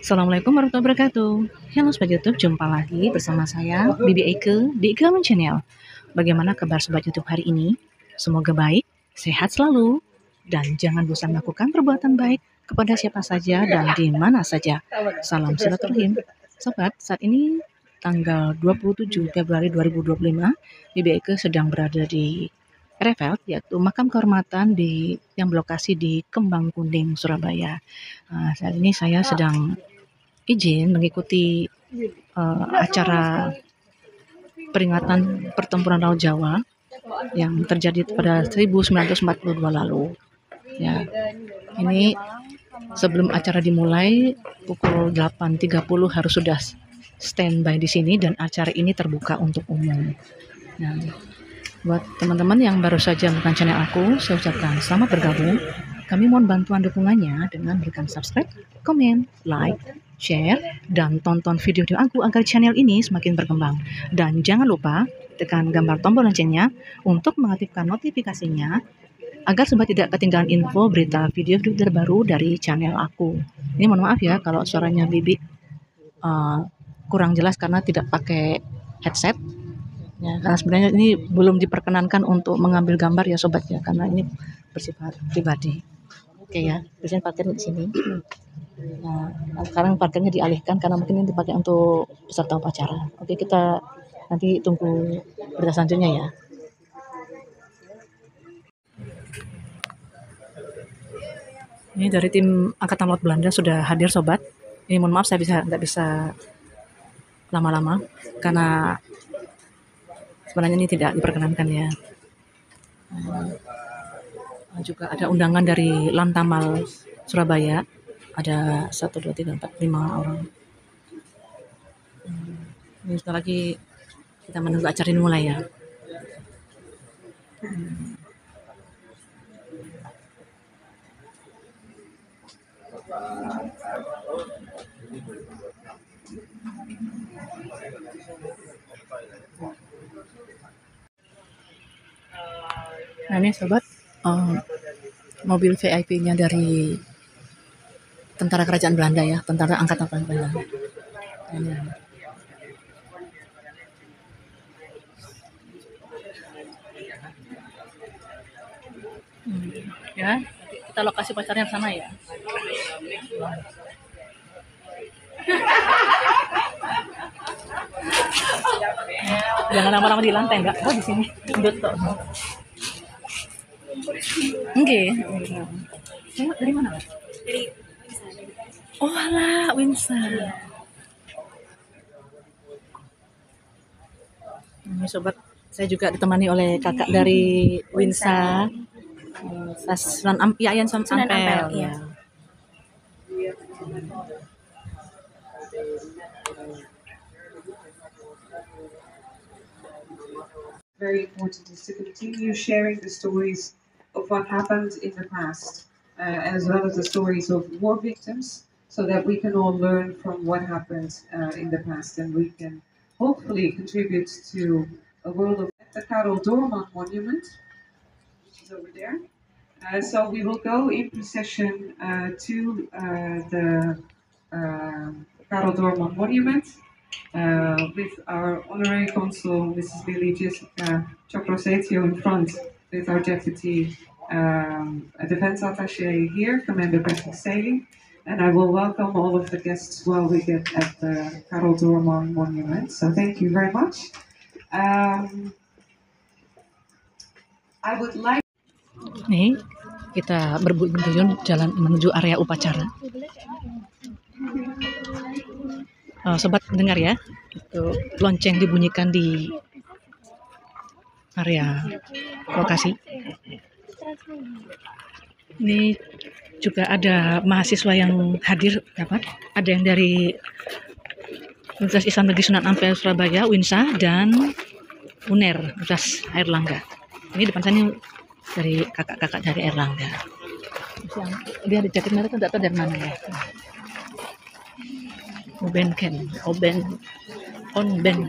Assalamualaikum warahmatullahi wabarakatuh. Halo Sobat YouTube, jumpa lagi bersama saya, Bibi Eike, di Eike Aman Channel. Bagaimana kabar Sobat YouTube hari ini? Semoga baik, sehat selalu, dan jangan bosan melakukan perbuatan baik kepada siapa saja dan di mana saja. Salam silaturahim. Sobat, saat ini tanggal 27 Februari 2025, Bibi Eike sedang berada di RFL, yaitu makam kehormatan yang berlokasi di Kembang Kuning, Surabaya. Saat ini saya sedang izin mengikuti acara peringatan pertempuran Laut Jawa yang terjadi pada 1942 lalu. Ya, ini sebelum acara dimulai pukul 8.30 harus sudah standby di sini dan acara ini terbuka untuk umum. Nah, buat teman-teman yang baru saja menemukan channel aku, saya ucapkan selamat bergabung. Kami mohon bantuan dukungannya dengan berikan subscribe, komen, like, share, dan tonton video-video aku agar channel ini semakin berkembang. Dan jangan lupa tekan gambar tombol loncengnya untuk mengaktifkan notifikasinya agar sobat tidak ketinggalan info berita video-video terbaru dari channel aku. Ini mohon maaf ya kalau suaranya Bibi kurang jelas karena tidak pakai headset. Ya, karena sebenarnya ini belum diperkenankan untuk mengambil gambar ya sobat ya, karena ini bersifat pribadi. Oke ya, biasanya parkirnya di sini. Nah, sekarang parkirnya dialihkan karena mungkin ini dipakai untuk peserta upacara. Oke, kita nanti tunggu berita selanjutnya ya. Ini dari tim Angkatan Laut Belanda sudah hadir sobat. Ini mohon maaf saya nggak bisa lama-lama karena sebenarnya ini tidak diperkenankan ya. Juga ada undangan dari Lantamal Surabaya. Ada 1, 2, 3, 4, 5 orang. Ini sebentar lagi kita menunggu acara ini mulai ya. Nah ini sobat, mobil VIP-nya dari tentara kerajaan Belanda ya, tentara angkatan Belanda. Ini. Ya, kita lokasi pacarnya sana ya. Jangan lama-lama di lantai enggak? Oh di sini. Betul. Oke. Dari mana? Dari oh alah, Winsa. Ini sobat, saya juga ditemani oleh kakak dari Winsa. Sunan Ampel. Ya. Very important is to continue sharing the stories of what happened in the past, as well as the stories of war victims, so that we can all learn from what happened in the past, and we can hopefully contribute to a world of the Karel Doorman Monument, which is over there. So we will go in procession to the Karel Doorman Monument. With our honorary consul, Mrs. Billy Jessica Choprosetio in front, with our deputy defense attaché here, Commander Patrick Saley, and I will welcome all of the guests while we get at the Karel Doorman Monument. So thank you very much. I would like. Nih, kita berbuyun jalan menuju area upacara. Sobat dengar ya, itu lonceng dibunyikan di area lokasi. Ini juga ada mahasiswa yang hadir, ada yang dari Universitas Islam Negeri Sunan Ampel Surabaya, Winsa, dan UNER, Universitas Airlangga. Ini depan sana dari kakak-kakak dari Airlangga. Dia ada jaket mereka, tidak tahu dari mana ya. Obenken. Oh, yang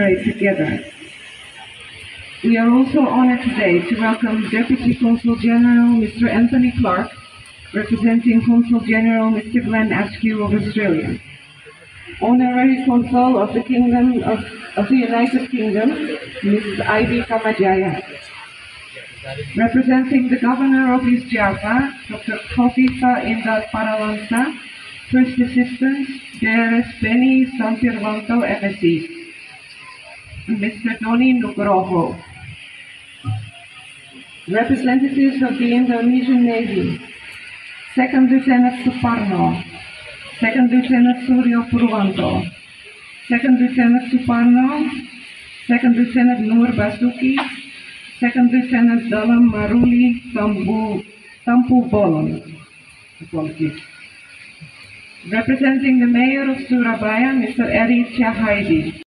commemorate together. We are also honored today to welcome Deputy Consul General Mr. Anthony Clark, representing Consul General Mr. Glenn Askew of Australia. Honorary Consul of the United Kingdom, Mrs. Ivy Kamajaya. Representing the Governor of East Java, Dr. Kofifa Indah Parawansa, First Assistant, DRS Benny Santirwanto, MSc. Mr. Doni Nugroho. Representatives of the Indonesian Navy, Second Lieutenant Suparno, Second Lieutenant Suryo Purwanto, Second Lieutenant Suparno, Second Lieutenant Nur Basuki, Second Lieutenant Dalam Maruli Tampu Bolon. Apologies. Representing the Mayor of Surabaya, Mr. Eri Chahaidi.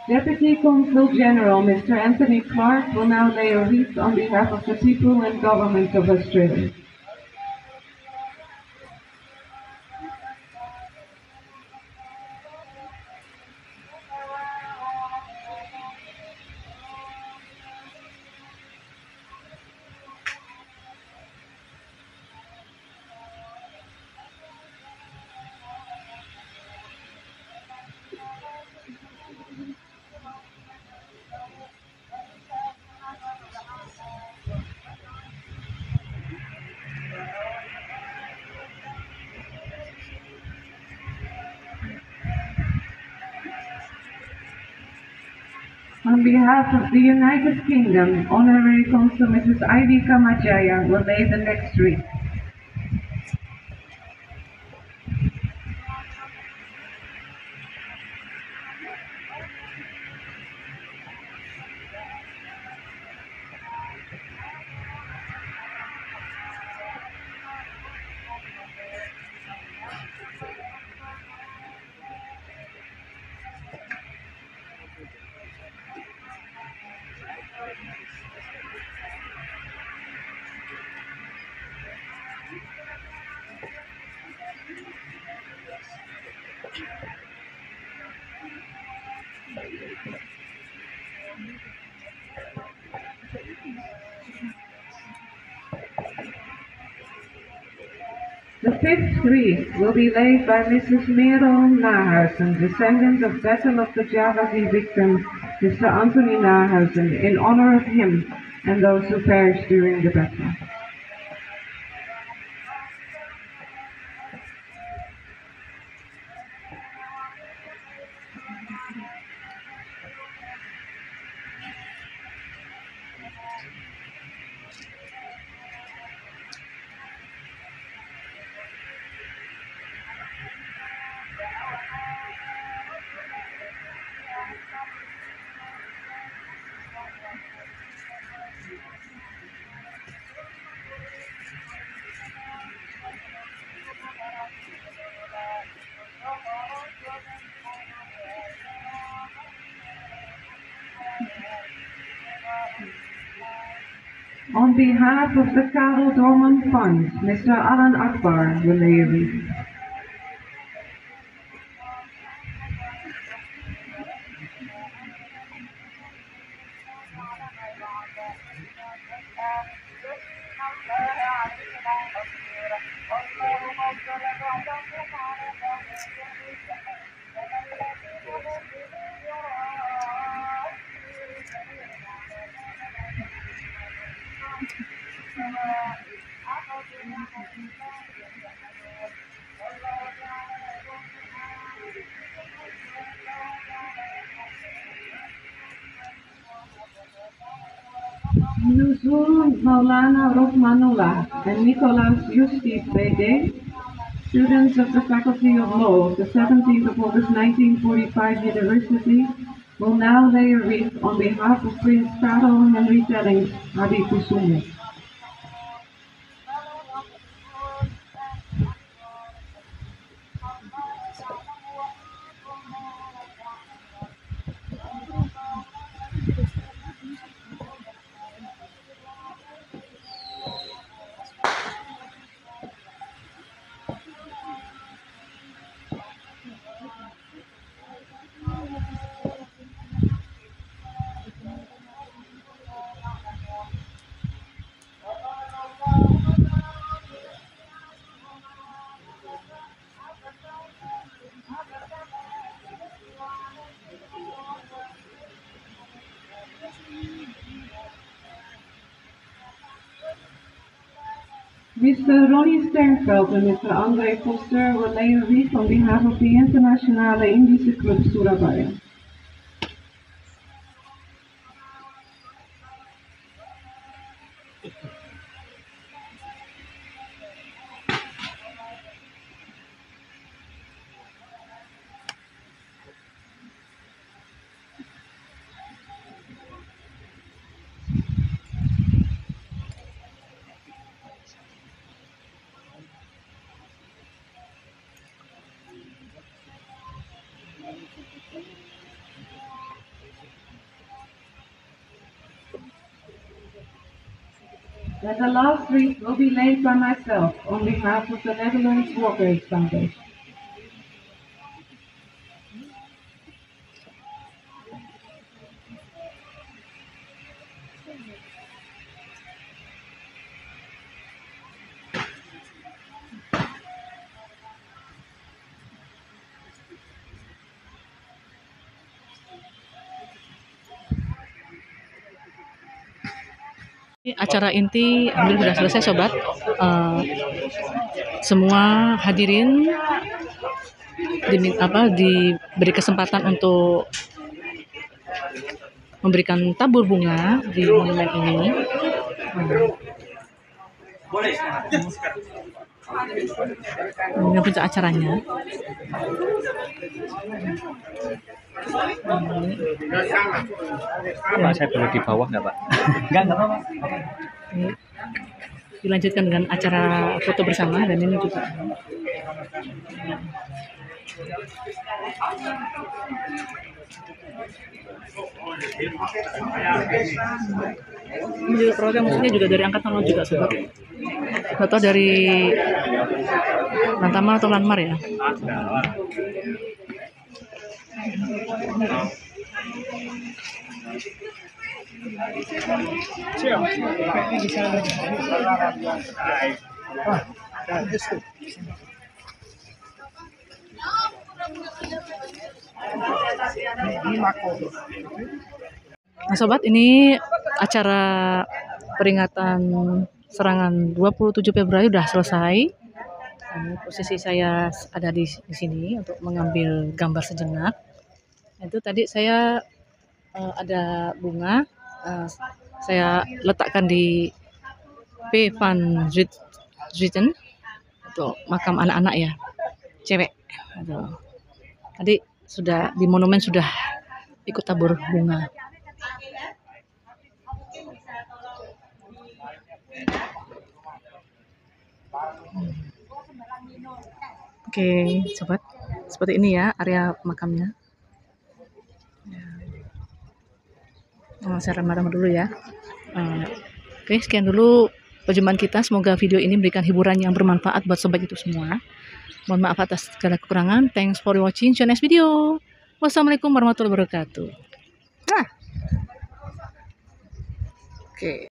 Deputy Consul General Mr. Anthony Clark will now lay a wreath on behalf of the people and government of Australia. On behalf of the United Kingdom, Honorary Consul Mrs. Ivy Kamajaya will lay the next wreath. The fifth wreath will be laid by Mrs. Merel Nahausen, descendant of Battle of the Java Sea victim, Mr. Anthony Nahausen, in honor of him and those who perished during the battle. On behalf of the Karel Dorman Fund, Mr. Alan Akbar will lay a wreath. Nuzul Maulana Rohmanullah and Nicholas Yusuf Bede, students of the Faculty of Law of the 17th of August 1945 University, will now lay a wreath on behalf of Prince Karol Henry Telling Adikusumu. Mr. Ronnie Sternveld and Mr. Andre Foster will lay a wreath on behalf of the Internationale Indische Club Surabaya. And the last wreath will be laid by myself on behalf of the Netherlands War Graves Foundation. Acara inti hampir sudah selesai sobat. Semua hadirin diberi kesempatan untuk memberikan tabur bunga di monumen ini. Ini puncak acaranya. Pak, saya boleh di bawah nggak Pak? Nggak apa-apa. Dilanjutkan dengan acara foto bersama dan ini juga. Ini juga program musiknya juga dari Angkatan Laut juga sobat. Atau dari Lantamal atau Lanmar ya. Nah sobat, ini acara peringatan serangan 27 Februari sudah selesai. Ini posisi saya ada di sini untuk mengambil gambar sejenak. Itu tadi saya ada bunga, saya letakkan di P. van Zwieten untuk makam anak-anak ya, cewek. Tadi sudah di monumen sudah ikut tabur bunga. Oke, sobat, seperti ini ya area makamnya. Saya remah-remah dulu ya. Oke, sekian dulu perjumpaan kita. Semoga video ini memberikan hiburan yang bermanfaat buat sobat itu semua. Mohon maaf atas segala kekurangan. Thanks for watching. See you next video. Wassalamualaikum warahmatullahi wabarakatuh. Oke.